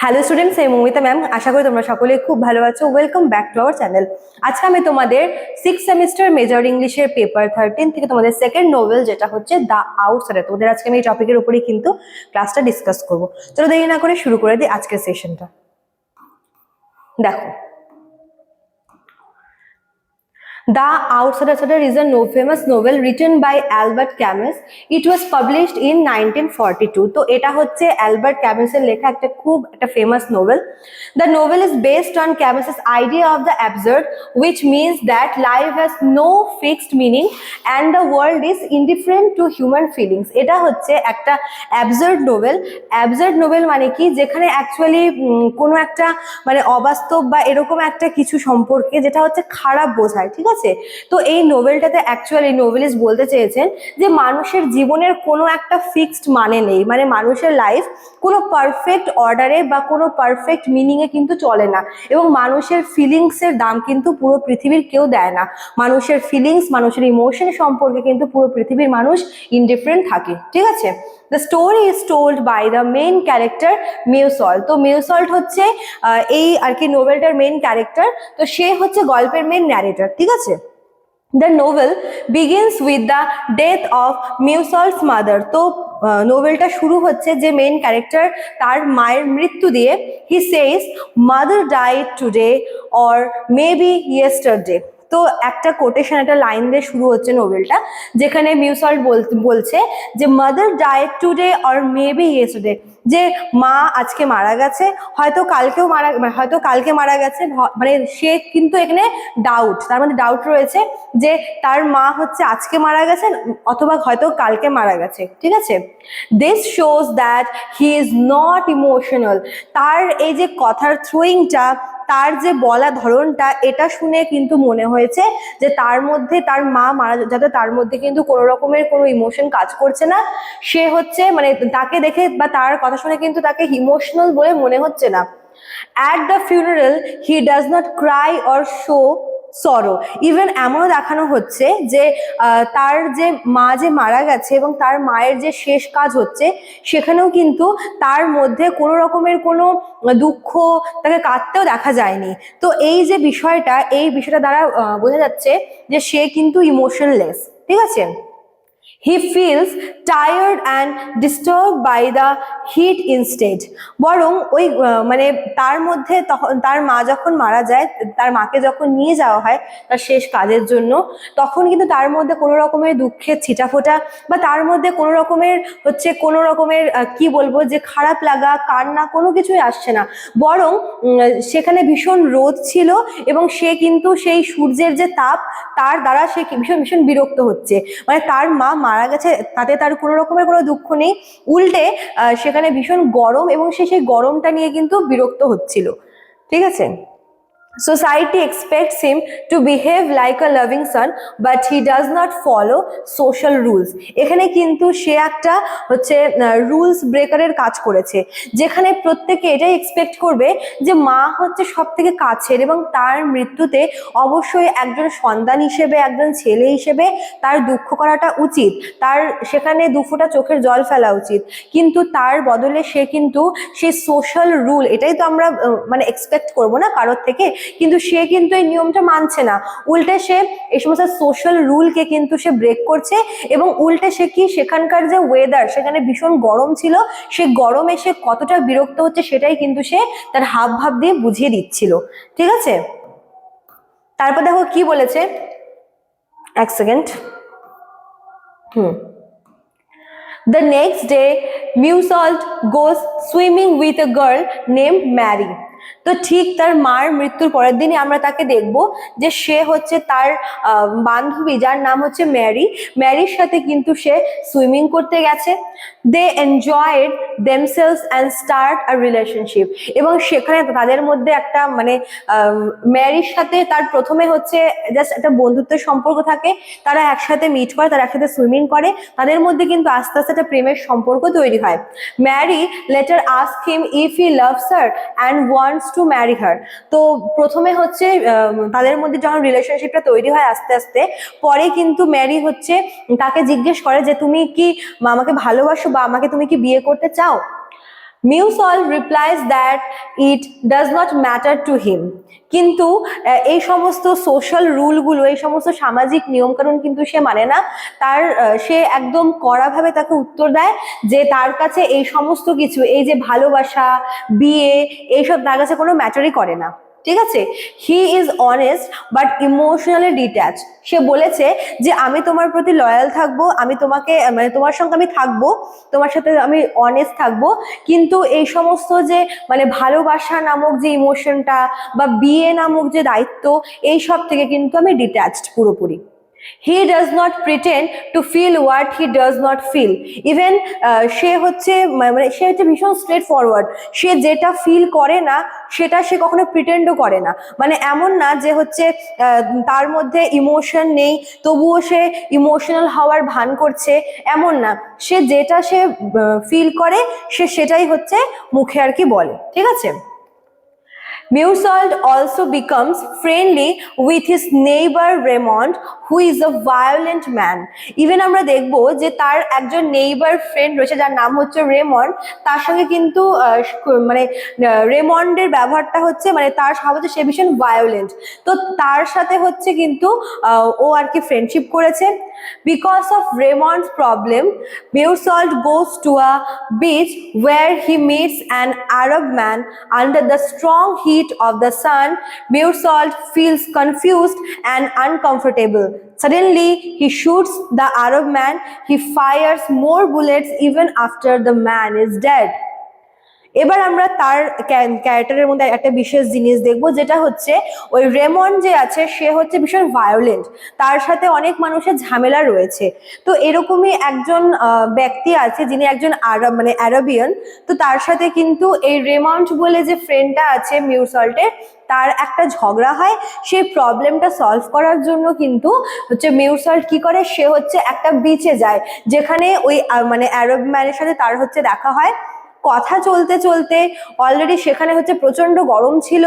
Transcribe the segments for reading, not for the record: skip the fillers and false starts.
Hello students, আমি Moumita ma'am. আশা করি তোমরা সকলে খুব ভালো আছো। Welcome back to our channel. আজকে আমি তোমাদের 6th সেমিস্টার মেজর ইংলিশের পেপার 13 থেকে তোমাদের সেকেন্ড নোভেল যেটা হচ্ছে দ্য আউটসাইডার, তোমাদের আজকে আমি এই টপিকের উপরেই কিন্তু ক্লাসটা ডিসকাস করবো। চলো দেরি না করে শুরু করে দিই আজকের সেশনটা। দেখো, The Outsider is a famous novel written by Albert Camus. It was published in 1942. তো এটা হচ্ছে অ্যালবার্ট ক্যামাসের লেখা একটা famous novel. The novel is based on Camus's idea of the absurd, which means that life has no fixed meaning and the world is indifferent to human feelings. এটা হচ্ছে একটা absurd novel. Absurd novel মানে কি, যেখানে actually কোনো একটা মানে অবাস্তব বা এরকম একটা কিছু সম্পর্কে যেটা হচ্ছে খারাপ বোঝায়, ঠিক আছে। তো এই নোভেলটাতে অ্যাকচুয়ালি নোভেলিস্ট বলতে চেয়েছেন যে মানুষের জীবনের কোনো একটা ফিক্সড মানে নেই, মানে মানুষের লাইফ কোনো পারফেক্ট অর্ডারে বা কোনো পারফেক্ট মিনিংয়ে কিন্তু চলে না, এবং মানুষের ফিলিংসের দাম কিন্তু পুরো পৃথিবীর কেউ দেয় না। মানুষের ফিলিংস, মানুষের ইমোশন সম্পর্কে কিন্তু পুরো পৃথিবীর মানুষ ইনডিফারেন্ট থাকে, ঠিক আছে। The story is told by the main character মিউসল্ট। তো মিউসল্ট হচ্ছে এই আর কি নোভেলটার মেইন ক্যারেক্টার। তো সে হচ্ছে গল্পের মেইন ন্যারেটর, ঠিক আছে। The novel begins with the death of Meursault's mother. তো নোভেলটা শুরু হচ্ছে যে মেইন ক্যারেক্টার তার মায়ের মৃত্যু দিয়ে। He says mother died today or maybe yesterday. তো একটা কোটেশন, একটা লাইন দিয়ে শুরু হচ্ছে নোভেলটা, যেখানে মিউসল্ট বলছে যে mother died today or maybe yesterday, যে মা আজকে মারা গেছে, হয়তো কালকে মারা গেছে। মানে সে কিন্তু এখানে ডাউট, তার মধ্যে ডাউট রয়েছে যে তার মা হচ্ছে আজকে মারা গেছেন অথবা হয়তো কালকে মারা গেছে, ঠিক আছে। This shows that he is not emotional. তার এই যে কথার থ্রোয়িংটা, তার যে বলা ধরনটা, এটা শুনে কিন্তু মনে হয়েছে যে তার মধ্যে, তার মা মারা যাতে তার মধ্যে কিন্তু কোনো রকমের কোনো ইমোশন কাজ করছে না। সে হচ্ছে মানে তাকে দেখে বা তার কথা শুনে কিন্তু তাকে ইমোশনাল বলে মনে হচ্ছে না। At the funeral he does not cry or show সরো। ইভেন এমনও দেখানো হচ্ছে যে তার যে মা যে মারা গেছে এবং তার মায়ের যে শেষ কাজ হচ্ছে, সেখানেও কিন্তু তার মধ্যে কোনো রকমের কোনো দুঃখ, তাকে কাঁদতেও দেখা যায়নি। তো এই যে বিষয়টা, এই বিষয়টা দ্বারা বোঝা যাচ্ছে যে সে কিন্তু ইমোশনলেস, ঠিক আছে। He feels tired and disturbed by the heat instead. বরং ওই মানে তার মধ্যে তখন তার মা যখন মারা যায়, তার মাকে যখন নিয়ে যাওয়া হয় তার শেষ কাজের জন্য, তখন কিন্তু তার মধ্যে কোনো রকমের দুঃখের ছিটাফোঁটা বা তার মধ্যে কোনো রকমের কি বলবো যে খারাপ লাগা, কান্না, কোনো কিছুই আসছে না। বরং সেখানে ভীষণ রোদ ছিল এবং সে কিন্তু সেই সূর্যের যে তাপ, তার দ্বারা সে ভীষণ ভীষণ বিরক্ত হচ্ছে। মানে তার মা মারা গেছে তাতে তার কোনো রকমের কোনো দুঃখ নেই, উল্টে সেখানে ভীষণ গরম এবং সে সেই গরমটা নিয়ে কিন্তু বিরক্ত হচ্ছিল, ঠিক আছে। Society expects him to behave like a loving son, but he does not follow social rules. এখানে কিন্তু সে একটা হচ্ছে রুলস ব্রেকারের কাজ করেছে, যেখানে প্রত্যেকে এটাই এক্সপেক্ট করবে যে মা হচ্ছে সব থেকে কাছের, এবং তার মৃত্যুতে অবশ্যই একজন সন্তান হিসেবে, একজন ছেলে হিসেবে তার দুঃখ করাটা উচিত, তার সেখানে দুফোঁটা চোখের জল ফেলা উচিত। কিন্তু তার বদলে সে কিন্তু সেই সোশ্যাল রুল, এটাই তো আমরা মানে এক্সপেক্ট করবো না কারোর থেকে, কিন্তু সে কিন্তু এই নিয়মটা মানছে না। উল্টে সে এই সমস্ত সোশ্যাল রুলকে কিন্তু সে ব্রেক করছে, এবং উল্টে সে কি, সেখানকার যে ওয়েদার, সেখানে ভীষণ গরম ছিল, সে গরমে সে কতটা বিরক্ত হচ্ছে সেটাই কিন্তু সে তার হাব ভাব দিয়ে বুঝিয়ে দিচ্ছিল, ঠিক আছে। তারপর দেখো কি বলেছে, এক second. The next day, Musault goes swimming with a girl named Mary. তো ঠিক তার মার মৃত্যুর পরের দিনই আমরা তাকে দেখব যে সে হচ্ছে তার বান্ধবী, যার নাম হচ্ছে ম্যারির সাথে কিন্তু সে সুইমিং করতে গেছে। They enjoyed themselves and start a relationship. এবং সেখানে তাদের মধ্যে একটা মানে ম্যারির সাথে তার প্রথমে হচ্ছে জাস্ট একটা বন্ধুত্বের সম্পর্ক থাকে, তারা একসাথে মিট করে, তারা একসাথে সুইমিং করে, তাদের মধ্যে কিন্তু আস্তে আস্তে একটা প্রেমের সম্পর্ক তৈরি হয়। Marry later ask him if he loves her and wants to marry her. তো প্রথমে হচ্ছে তাদের মধ্যে যখন রিলেশনশিপটা তৈরি হয় আস্তে আস্তে, পরে কিন্তু ম্যারি হচ্ছে তাকে জিজ্ঞেস করে যে তুমি কি আমাকে ভালোবাসো বা আমাকে তুমি কি বিয়ে করতে চাও। Meursault replies that it does not matter to him. কিন্তু এই সমস্ত সোশ্যাল রুলগুলো, এই সমস্ত সামাজিক নিয়মকানুন কিন্তু সে মানে না। তার সে একদম কড়াভাবে তাকে উত্তর দেয় যে তার কাছে এই সমস্ত কিছু, এই যে ভালোবাসা, বিয়ে, এইসব তার কাছে কোনো ম্যাটারই করে না। ঠিক আছে, he is honest but emotionally detach. সে বলেছে যে আমি তোমার প্রতি লয়াল থাকবো, আমি তোমাকে মানে তোমার সঙ্গে আমি থাকবো, তোমার সাথে আমি অনেস্ট থাকবো, কিন্তু এই সমস্ত যে মানে ভালোবাসা নামক যে ইমোশনটা বা বিয়ে নামক যে দায়িত্ব, এই সব থেকে কিন্তু আমি ডিট্যাচড পুরোপুরি। He does not pretend to feel what he does not feel. Even সে হচ্ছে মানে সে হচ্ছে ভীষণ স্ট্রেট ফরওয়ার্ড। সে যেটা ফিল করে না সেটা সে কখনো প্রিটেন্ডও করে না। মানে এমন না যে হচ্ছে তার মধ্যে ইমোশন নেই তবুও সে ইমোশনাল হওয়ার ভান করছে, এমন না। সে যেটা সে ফিল করে সে সেটাই হচ্ছে মুখে আর কি বলে। ঠিক আছে। Musault also becomes friendly with his neighbor Raymond, who is a violent man. Even আমরা দেখবো যে তার একজন নেইবার ফ্রেন্ড রয়েছে যার নাম হচ্ছে রেমন্ড। তার সঙ্গে কিন্তু মানে রেমন্ডের ব্যবহারটা হচ্ছে মানে তার স্বভাব সে ভীষণ ভায়োলেন্ট। তো তার সাথে হচ্ছে কিন্তু ও আর কি ফ্রেন্ডশিপ করেছে। Because of Raymond's problem, Musault goes to a beach where he meets an Arab man. Under the strong heat of the sun, Musault feels confused and uncomfortable. Suddenly, he shoots the Arab man. He fires more bullets even after the man is dead. এবার আমরা তার ক্যারেক্টারের মধ্যে একটা বিশেষ জিনিস দেখবো, যেটা হচ্ছে ওই রেমন্ড যে আছে সে হচ্ছে ভীষণ ভায়োলেন্ট, তার সাথে অনেক মানুষের ঝামেলা রয়েছে। তো এরকমই একজন ব্যক্তি আছে যিনি একজন আরব মানে অ্যারাবিয়ান। তো তার সাথে কিন্তু এই রেমন্ড বলে যে ফ্রেন্ডটা আছে মিউসল্টের, তার একটা ঝগড়া হয়। সেই প্রবলেমটা সলভ করার জন্য কিন্তু হচ্ছে মিউসল্ট কি করে, সে হচ্ছে একটা বিচে যায় যেখানে ওই মানে আরব ম্যানের সাথে তার হচ্ছে দেখা হয়। কথা চলতে চলতে অলরেডি সেখানে হচ্ছে প্রচন্ড গরম ছিল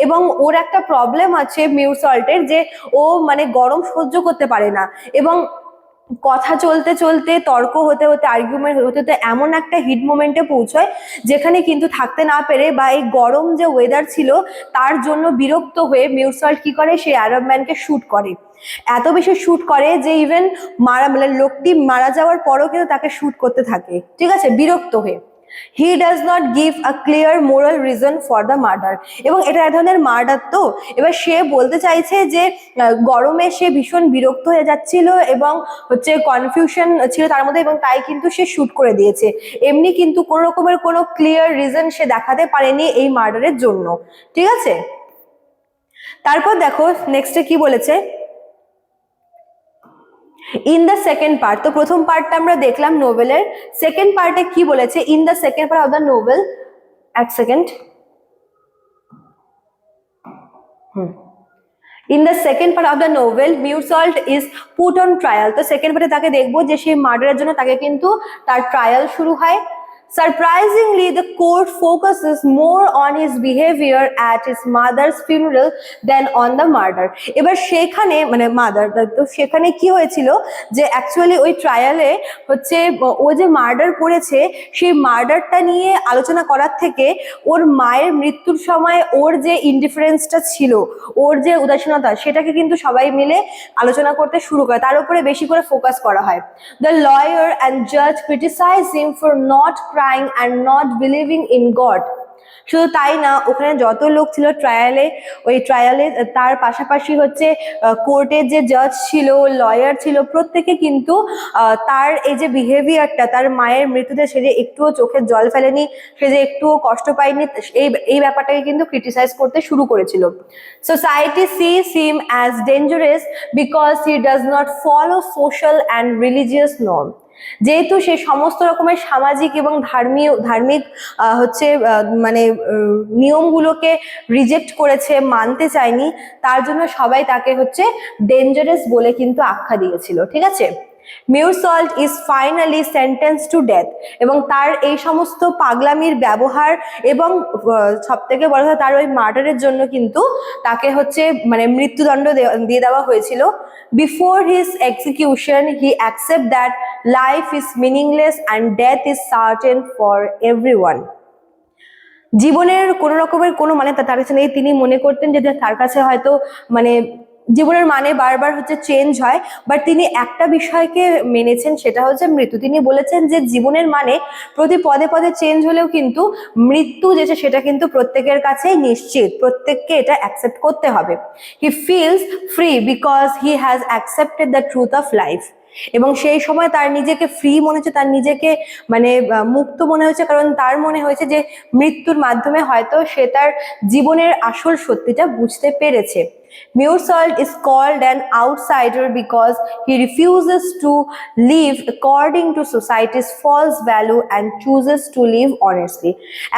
এবং ওর একটা প্রবলেম আছে মিউসল্টের, যে ও মানে গরম সহ্য করতে পারে না। এবং কথা চলতে চলতে তর্ক হতে হতে আর্গুমেন্ট হতে হতে এমন একটা হিট মোমেন্টে পৌঁছয় যেখানে কিন্তু থাকতে না পেরে বা এই গরম যে ওয়েদার ছিল তার জন্য বিরক্ত হয়ে মিউসল্ট কি করে, সেই আরব ম্যানকে শুট করে। এত বেশি শুট করে যে ইভেন মারা মানে লোকটি মারা যাওয়ার পরও কিন্তু তাকে শুট করতে থাকে। ঠিক আছে, বিরক্ত হয়ে। He does not give a clear moral reason for the murder. এবং এটা এক ধরনের মার্ডার। তো এবার সে বলতে চাইছে যে গরমে সে ভীষণ বিরক্ত হয়ে যাচ্ছিল এবং হচ্ছে কনফিউশন ছিল তার মধ্যে, এবং তাই কিন্তু সে শুট করে দিয়েছে। এমনি কিন্তু কোনো রকমের কোনো ক্লিয়ার রিজন সে দেখাতে পারেনি এই মার্ডারের জন্য। ঠিক আছে, তারপর দেখো নেক্সটে কি বলেছে। ইন দ্য সেকেন্ড পার্ট, তো প্রথম পার্টটা আমরা দেখলাম নোভেলের, সেকেন্ড পার্টে কি বলেছে। In the second part of the novel, এক second, in the second part of the novel Meursault is put on trial. তো সেকেন্ড পার্টে তাকে দেখবো যে সেই মার্ডারের জন্য তাকে কিন্তু তার ট্রায়াল শুরু হয়। Surprisingly, the court focuses more on his behavior at his mother's funeral than on the murder. এবার সেখানে মানে মাদার, তো সেখানে কি হয়েছিল যে অ্যাকচুয়ালি ওই ট্রায়ালে হচ্ছে ও যে মার্ডার করেছে সেই মার্ডারটা নিয়ে আলোচনা করার থেকে ওর মায়ের মৃত্যুর সময় ওর যে ইনডিফারেন্সটা ছিল, ওর যে উদাসীনতা, সেটাকে কিন্তু সবাই মিলে আলোচনা করতে শুরু করে, তার উপরে বেশি করে ফোকাস করা হয়। The lawyer and judge criticize him for not crying and not believing in God. শুধু তাই না, ওখানে যত লোক ছিল ট্রায়ালে, ওই ট্রায়ালে তার পাশাপাশি হচ্ছে কোর্টের যে জাজ ছিল, লয়ার ছিল, প্রত্যেকে কিন্তু তার এই যে বিহেভিয়ারটা, তার মায়ের মৃত্যুতে সে যে একটুও চোখের জল ফেলেনি, সে যে একটুও কষ্ট পায়নি, এই ব্যাপারটাকে কিন্তু ক্রিটিসাইজ করতে শুরু করেছিল। Society sees him as dangerous because he does not follow social and religious norm. যেহেতু সে সমস্ত রকমের সামাজিক এবং ধার্মিক হচ্ছে মানে নিয়মগুলোকে রিজেক্ট করেছে, মানতে চায়নি, তার জন্য সবাই তাকে হচ্ছে ডেঞ্জারাস বলে কিন্তু আখ্যা দিয়েছিল। ঠিক আছে, Meursault is finally sentence to death. এবং তার এই সমস্ত পাগলামির ব্যবহার এবং সব থেকে বড় কথা তার ওই মার্ডারের জন্য কিন্তু তাকে হচ্ছে মানে মৃত্যুদণ্ড দিয়ে দেওয়া হয়েছিল। Before his execution he accept that life is meaningless and death is certain for everyone. জীবনের কোনো রকমের কোনো মানে তার কাছে নেই। তিনি মনে করতেন যে তার কাছে হয়তো মানে জীবনের মানে বারবার হচ্ছে চেঞ্জ হয়, বাট তিনি একটা বিষয়কে মেনেছেন, সেটা হচ্ছে মৃত্যু। তিনি বলেছেন যে জীবনের মানে প্রতি পদে পদে চেঞ্জ হলেও কিন্তু মৃত্যু যেটা সেটা কিন্তু প্রত্যেকের কাছেই নিশ্চিত, প্রত্যেককে এটা অ্যাকসেপ্ট করতে হবে। He feels free because he has accepted the truth of life. এবং সেই সময় তার নিজেকে ফ্রি মনে হচ্ছে, তার নিজেকে মানে মুক্ত মনে হয়েছে, কারণ তার মনে হয়েছে যে মৃত্যুর মাধ্যমে হয়তো সে তার জীবনের আসল সত্যিটা বুঝতে পেরেছে। Mursault is called an outsider because he refuses to live according to society's false value and chooses to live honestly.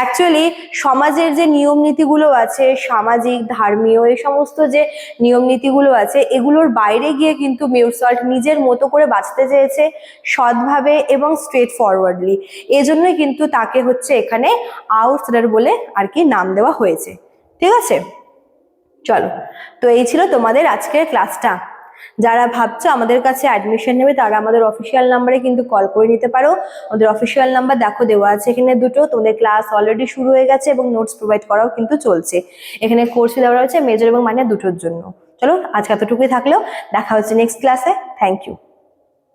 Actually, সমাজের যে নিয়ম নীতিগুলো আছে, সামাজিক ধর্মীয় এই সমস্ত যে নিয়ম নীতিগুলো আছে, এগুলোর বাইরে গিয়ে কিন্তু মিউরসল্ট নিজের মতো করে বাঁচতে চেয়েছে, সৎভাবে এবং স্ট্রেট ফরওয়ার্ডলি। এজন্যই কিন্তু তাকে হচ্ছে এখানে আউটসাইডার বলে আর কি নাম দেওয়া হয়েছে। ঠিক আছে, চলো, তো এই ছিল তোমাদের আজকের ক্লাসটা। যারা ভাবছো আমাদের কাছে অ্যাডমিশন নেবে তারা আমাদের অফিসিয়াল নাম্বারে কিন্তু কল করে নিতে পারো। আমাদের অফিসিয়াল নাম্বার দেখো দেওয়া আছে এখানে দুটো। তোমাদের ক্লাস অলরেডি শুরু হয়ে গেছে এবং নোটস প্রোভাইড করাও কিন্তু চলছে। এখানে কোর্স দেওয়া রয়েছে মেজর এবং মাইনর দুটোর জন্য। চলো, আজকে এতটুকুই থাকলেও, দেখা হচ্ছে নেক্সট ক্লাসে। Thank you.